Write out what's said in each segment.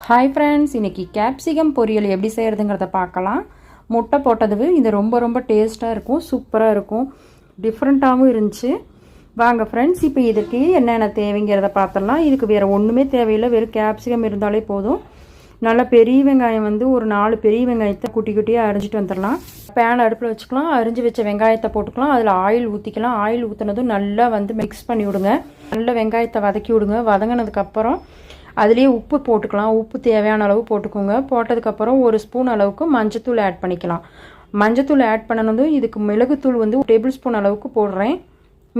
Hi friends, இன்றைக்கி capsicum பொரியல் எப்படி செய்கிறதுங்கிறத பார்க்கலாம். முட்டை போட்டது இது ரொம்ப டேஸ்ட்டாக இருக்கும், சூப்பராக இருக்கும், டிஃப்ரெண்ட்டாகவும் இருந்துச்சு. வாங்க ஃப்ரெண்ட்ஸ், இப்போ இதுக்கு என்னென்ன தேவைங்கிறத பார்த்துடலாம். இதுக்கு வேறு ஒன்றுமே தேவையில்லை, வெறும் கேப்சிகம் இருந்தாலே போதும். நல்லா பெரிய வெங்காயம் ஒரு 4 பெரிய வெங்காயத்தை குட்டியாக அரிஞ்சிட்டு வந்துடலாம். பேன் அடுப்பில் வச்சுக்கலாம். அரிஞ்சு வச்ச வெங்காயத்தை போட்டுக்கலாம். அதில் ஆயில் ஊற்றிக்கலாம். ஆயில் ஊற்றினதும் நல்லா மிக்ஸ் பண்ணி விடுங்க. நல்லா வெங்காயத்தை வதக்கி விடுங்க. வதங்கினதுக்கப்புறம் அதுலேயே உப்பு போட்டுக்கலாம். உப்பு தேவையான அளவு போட்டுக்கோங்க. போட்டதுக்கப்புறம் 1 ஸ்பூன் அளவுக்கு மஞ்சத்தூள் ஆட் பண்ணிக்கலாம். மஞ்சத்தூள் ஆட் பண்ணனதும் இதுக்கு மிளகுத்தூள் 1 டேபிள் ஸ்பூன் அளவுக்கு போடுறேன்.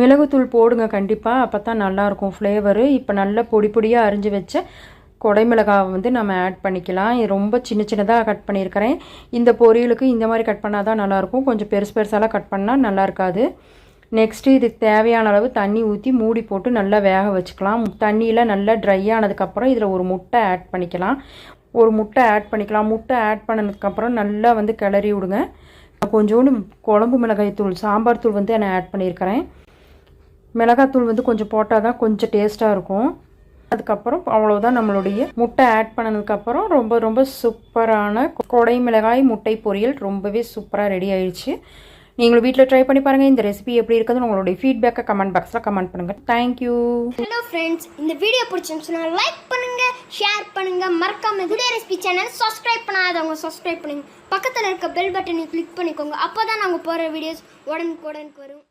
மிளகுத்தூள் போடுங்க கண்டிப்பாக, அப்போ தான் நல்லாயிருக்கும் ஃப்ளேவரு. இப்போ நல்லா பொடியாக அரிஞ்சு வச்ச கொடைமிளகாவை நம்ம ஆட் பண்ணிக்கலாம். இது ரொம்ப சின்னதாக கட் பண்ணியிருக்கிறேன். இந்த பொரியலுக்கு இந்த மாதிரி கட் பண்ணால் தான் நல்லாயிருக்கும். கொஞ்சம் பெருசாலாம் கட் பண்ணால் நல்லா இருக்காது. நெக்ஸ்ட்டு இதுக்கு தேவையான அளவு தண்ணி ஊற்றி மூடி போட்டு நல்லா வேக வச்சுக்கலாம். தண்ணியில் நல்லா ட்ரை ஆனதுக்கப்புறம் இதில் ஒரு முட்டை ஆட் பண்ணிக்கலாம். முட்டை ஆட் பண்ணதுக்கப்புறம் நல்லா கிளறி விடுங்க. கொஞ்சோண்டு குழம்பு மிளகாய்த்தூள், சாம்பார் தூள் நான் ஆட் பண்ணியிருக்கிறேன். மிளகாத்தூள் கொஞ்சம் போட்டால் தான் கொஞ்சம் டேஸ்ட்டாக இருக்கும். அதுக்கப்புறம் அவ்வளோதான், நம்மளுடைய முட்டை ஆட் பண்ணதுக்கப்புறம் ரொம்ப சூப்பரான கொடை மிளகாய் முட்டை பொரியல் ரொம்பவே சூப்பராக ரெடி ஆயிடுச்சு. நீங்களும் வீட்டில் ட்ரை பண்ணி பாருங்கள். இந்த ரெசிபி எப்படி இருக்குதுன்னு உங்களுடைய ஃபீட்பேக்கை கமெண்ட் பாக்ஸில் கமெண்ட் பண்ணுங்கள். தேங்க்யூ. ஹலோ ஃப்ரெண்ட்ஸ், இந்த வீடியோ பிடிச்சிருந்துச்சுன்னா லைக் பண்ணுங்கள், ஷேர் பண்ணுங்கள். மறக்காம வீடியோ ரெசிபி சேனல் சப்ஸ்கிரைப் பண்ணாதவங்க சப்ஸ்கிரைப் பண்ணுங்கள். பக்கத்தில் இருக்க பெல் பட்டனை கிளிக் பண்ணிக்கோங்க. அப்போ தான் நாங்கள் போகிற வீடியோஸ் உடனுக்கு வரும்.